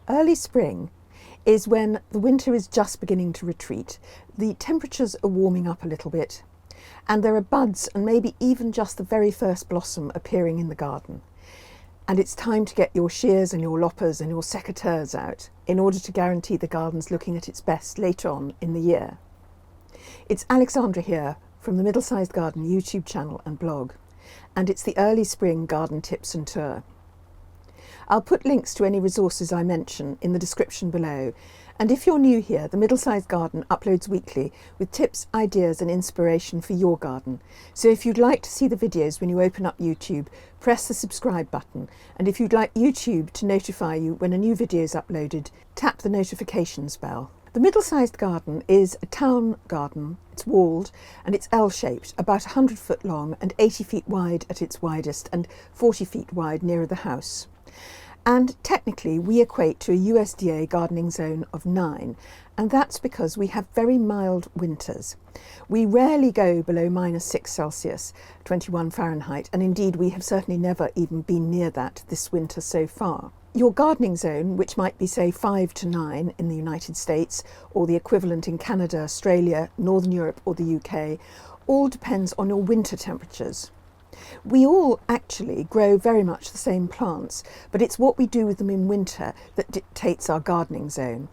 Early spring is when the winter is just beginning to retreat. The temperatures are warming up a little bit, and there are buds and maybe even just the very first blossom appearing in the garden. And it's time to get your shears and your loppers and your secateurs out in order to guarantee the garden's looking at its best later on in the year. It's Alexandra here from the Middlesized Garden YouTube channel and blog, and it's the early spring garden tips and tour. I'll put links to any resources I mention in the description below, and if you're new here, the Middlesized Garden uploads weekly with tips, ideas and inspiration for your garden. So if you'd like to see the videos when you open up YouTube, press the subscribe button, and if you'd like YouTube to notify you when a new video is uploaded, tap the notifications bell. The Middlesized Garden is a town garden. It's walled and it's L-shaped, about 100 foot long and 80 feet wide at its widest and 40 feet wide nearer the house. And technically we equate to a USDA gardening zone of 9, and that's because we have very mild winters. We rarely go below -6 Celsius, 21 Fahrenheit, and indeed we have certainly never even been near that this winter so far. Your gardening zone, which might be say 5 to 9 in the United States, or the equivalent in Canada, Australia, Northern Europe or the UK, all depends on your winter temperatures. We all actually grow very much the same plants, but it's what we do with them in winter that dictates our gardening zone.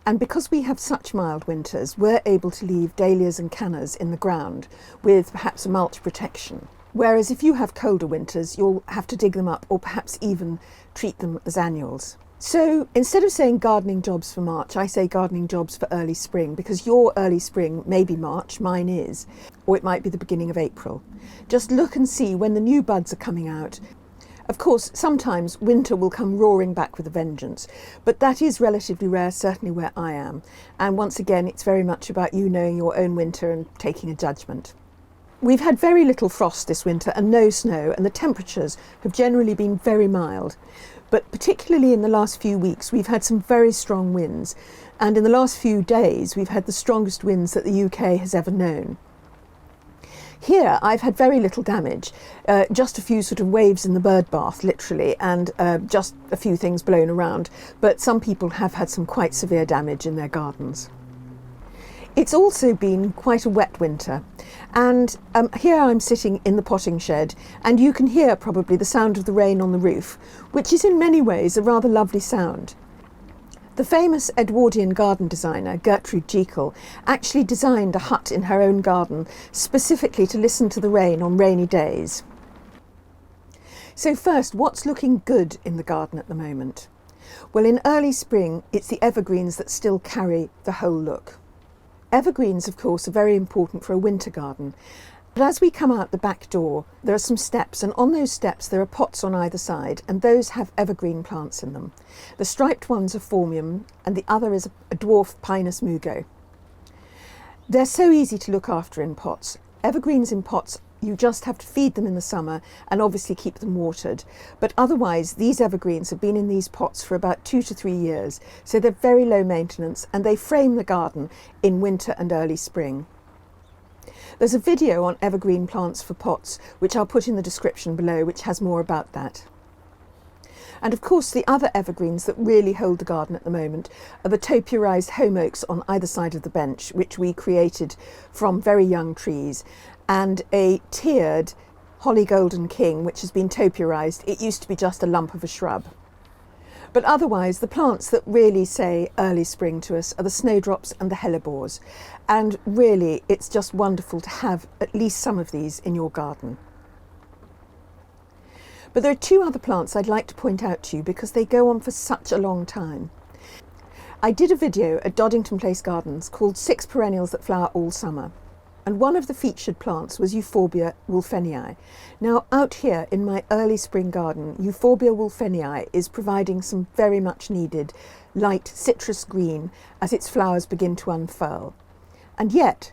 And because we have such mild winters, we're able to leave dahlias and cannas in the ground with perhaps a mulch protection. Whereas if you have colder winters, you'll have to dig them up or perhaps even treat them as annuals. So instead of saying gardening jobs for March, I say gardening jobs for early spring, because your early spring may be March, mine is, or it might be the beginning of April. Just look and see when the new buds are coming out. Of course, sometimes winter will come roaring back with a vengeance, but that is relatively rare, certainly where I am. And once again, it's very much about you knowing your own winter and taking a judgment. We've had very little frost this winter and no snow, and the temperatures have generally been very mild. But particularly in the last few weeks, we've had some very strong winds. And in the last few days, we've had the strongest winds that the UK has ever known. Here, I've had very little damage, just a few sort of waves in the bird bath, literally, and just a few things blown around. But some people have had some quite severe damage in their gardens. It's also been quite a wet winter, and here I'm sitting in the potting shed, and you can hear probably the sound of the rain on the roof, which is in many ways a rather lovely sound. The famous Edwardian garden designer Gertrude Jekyll actually designed a hut in her own garden specifically to listen to the rain on rainy days. So first, what's looking good in the garden at the moment? Well, in early spring, it's the evergreens that still carry the whole look. Evergreens, of course, are very important for a winter garden. But as we come out the back door, there are some steps, and on those steps there are pots on either side, and those have evergreen plants in them. The striped ones are Phormium, and the other is a dwarf Pinus mugo. They're so easy to look after in pots. Evergreens in pots, you just have to feed them in the summer and obviously keep them watered. But otherwise, these evergreens have been in these pots for about 2 to 3 years, so they're very low maintenance and they frame the garden in winter and early spring. There's a video on evergreen plants for pots, which I'll put in the description below, which has more about that. And of course, the other evergreens that really hold the garden at the moment are the topiarised home oaks on either side of the bench, which we created from very young trees, and a tiered holly golden king, which has been topiarised. It used to be just a lump of a shrub. But otherwise, the plants that really say early spring to us are the snowdrops and the hellebores. And really, it's just wonderful to have at least some of these in your garden. But there are 2 other plants I'd like to point out to you because they go on for such a long time. I did a video at Doddington Place Gardens called 6 Perennials That Flower All Summer. And one of the featured plants was Euphorbia wolfenii. Now, out here in my early spring garden, Euphorbia wolfenii is providing some very much needed light citrus green as its flowers begin to unfurl. And yet,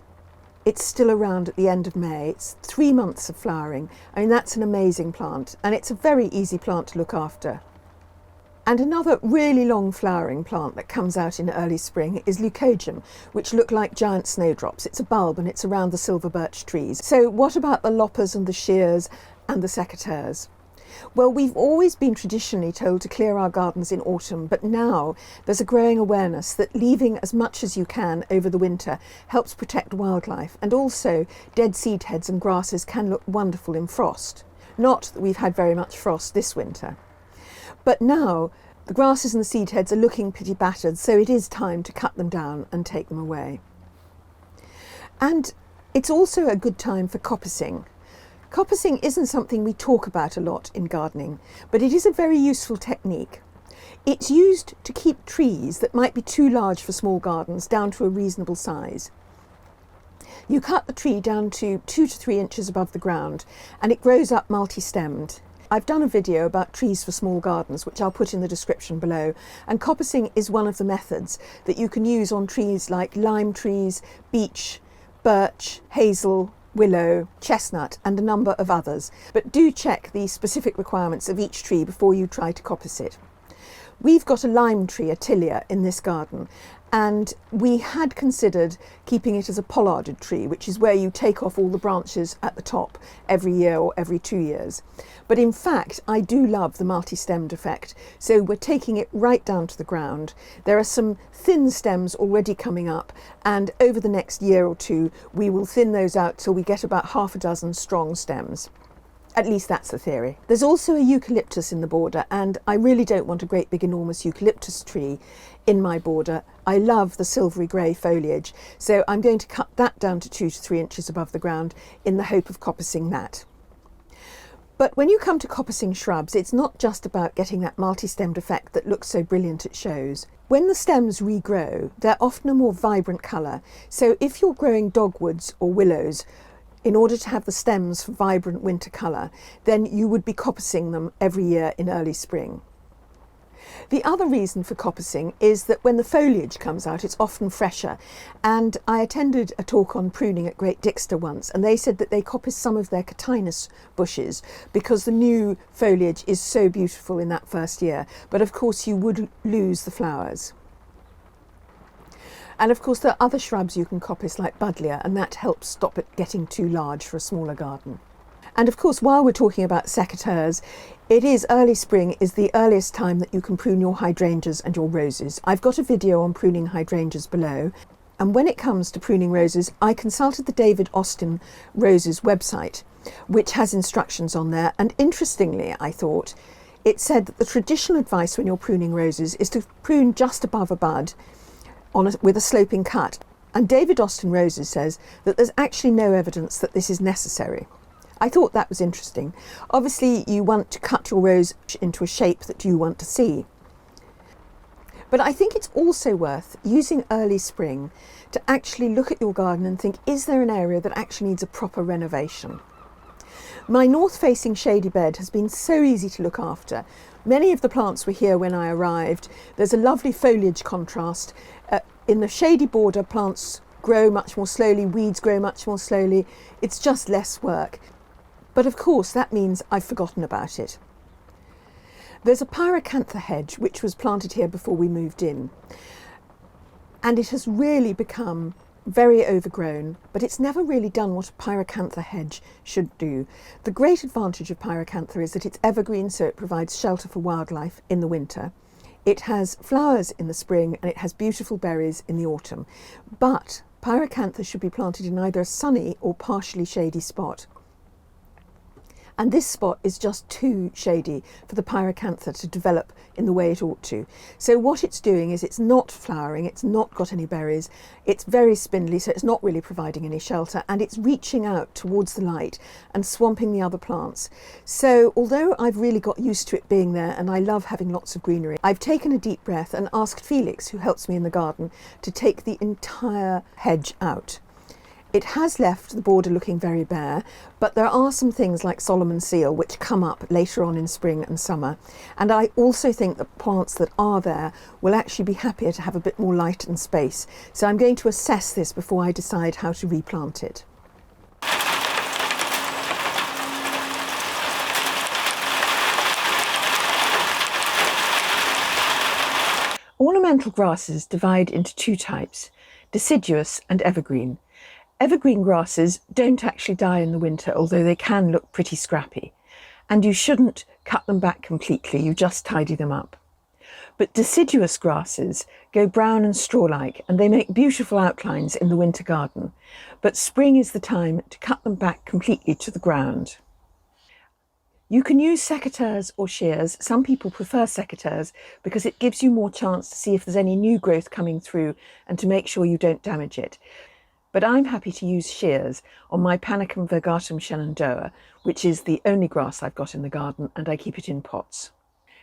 it's still around at the end of May. It's 3 months of flowering. I mean, that's an amazing plant, and it's a very easy plant to look after. And another really long flowering plant that comes out in early spring is leucojum, which look like giant snowdrops. It's a bulb and it's around the silver birch trees. So what about the loppers and the shears and the secateurs? Well, we've always been traditionally told to clear our gardens in autumn, but now there's a growing awareness that leaving as much as you can over the winter helps protect wildlife, and also dead seed heads and grasses can look wonderful in frost. Not that we've had very much frost this winter. But now the grasses and the seed heads are looking pretty battered, so it is time to cut them down and take them away. And it's also a good time for coppicing. Coppicing isn't something we talk about a lot in gardening, but it is a very useful technique. It's used to keep trees that might be too large for small gardens down to a reasonable size. You cut the tree down to 2 to 3 inches above the ground and it grows up multi-stemmed. I've done a video about trees for small gardens, which I'll put in the description below, and coppicing is one of the methods that you can use on trees like lime trees, beech, birch, hazel, willow, chestnut and a number of others, but do check the specific requirements of each tree before you try to coppice it. We've got a lime tree, a tilia, in this garden, and we had considered keeping it as a pollarded tree, which is where you take off all the branches at the top every year or every 2 years. But in fact, I do love the multi-stemmed effect, so we're taking it right down to the ground. There are some thin stems already coming up, and over the next year or two we will thin those out till we get about half a dozen strong stems. At least that's the theory. There's also a eucalyptus in the border, and I really don't want a great big enormous eucalyptus tree in my border. I love the silvery grey foliage, so I'm going to cut that down to 2 to 3 inches above the ground in the hope of coppicing that. But when you come to coppicing shrubs, it's not just about getting that multi-stemmed effect that looks so brilliant at shows. When the stems regrow, they're often a more vibrant colour, so if you're growing dogwoods or willows, in order to have the stems for vibrant winter colour, then you would be coppicing them every year in early spring. The other reason for coppicing is that when the foliage comes out, it's often fresher. And I attended a talk on pruning at Great Dixter once, and they said that they coppice some of their cotinus bushes because the new foliage is so beautiful in that first year. But of course you would lose the flowers. And of course there are other shrubs you can coppice like buddleia, and that helps stop it getting too large for a smaller garden. And of course, while we're talking about secateurs, it is early spring is the earliest time that you can prune your hydrangeas and your roses. I've got a video on pruning hydrangeas below. And when it comes to pruning roses, I consulted the David Austin Roses website, which has instructions on there. And interestingly, I thought, it said that the traditional advice when you're pruning roses is to prune just above a bud with a sloping cut. And David Austin Roses says that there's actually no evidence that this is necessary. I thought that was interesting. Obviously, you want to cut your rose into a shape that you want to see. But I think it's also worth using early spring to actually look at your garden and think, is there an area that actually needs a proper renovation? My north-facing shady bed has been so easy to look after. Many of the plants were here when I arrived. There's a lovely foliage contrast. In the shady border, plants grow much more slowly, weeds grow much more slowly. It's just less work. But of course, that means I've forgotten about it. There's a pyracantha hedge which was planted here before we moved in. And it has really become very overgrown, but it's never really done what a pyracantha hedge should do. The great advantage of pyracantha is that it's evergreen, so it provides shelter for wildlife in the winter. It has flowers in the spring and it has beautiful berries in the autumn. But pyracantha should be planted in either a sunny or partially shady spot. And this spot is just too shady for the pyracantha to develop in the way it ought to. So what it's doing is it's not flowering, it's not got any berries, it's very spindly, so it's not really providing any shelter, and it's reaching out towards the light and swamping the other plants. So although I've really got used to it being there and I love having lots of greenery, I've taken a deep breath and asked Felix, who helps me in the garden, to take the entire hedge out. It has left the border looking very bare, but there are some things like Solomon's seal which come up later on in spring and summer. And I also think that plants that are there will actually be happier to have a bit more light and space. So I'm going to assess this before I decide how to replant it. Ornamental grasses divide into two types, deciduous and evergreen. Evergreen grasses don't actually die in the winter, although they can look pretty scrappy. and you shouldn't cut them back completely, you just tidy them up. But deciduous grasses go brown and straw-like, and they make beautiful outlines in the winter garden. But spring is the time to cut them back completely to the ground. You can use secateurs or shears. Some people prefer secateurs because it gives you more chance to see if there's any new growth coming through and to make sure you don't damage it. But I'm happy to use shears on my Panicum virgatum shenandoah, which is the only grass I've got in the garden, and I keep it in pots.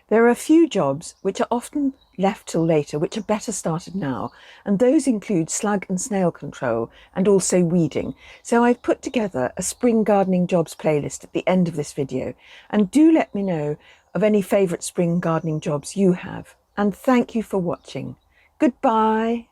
There are a few jobs which are often left till later, which are better started now, and those include slug and snail control and also weeding. So I've put together a spring gardening jobs playlist at the end of this video, and do let me know of any favourite spring gardening jobs you have. And thank you for watching. Goodbye.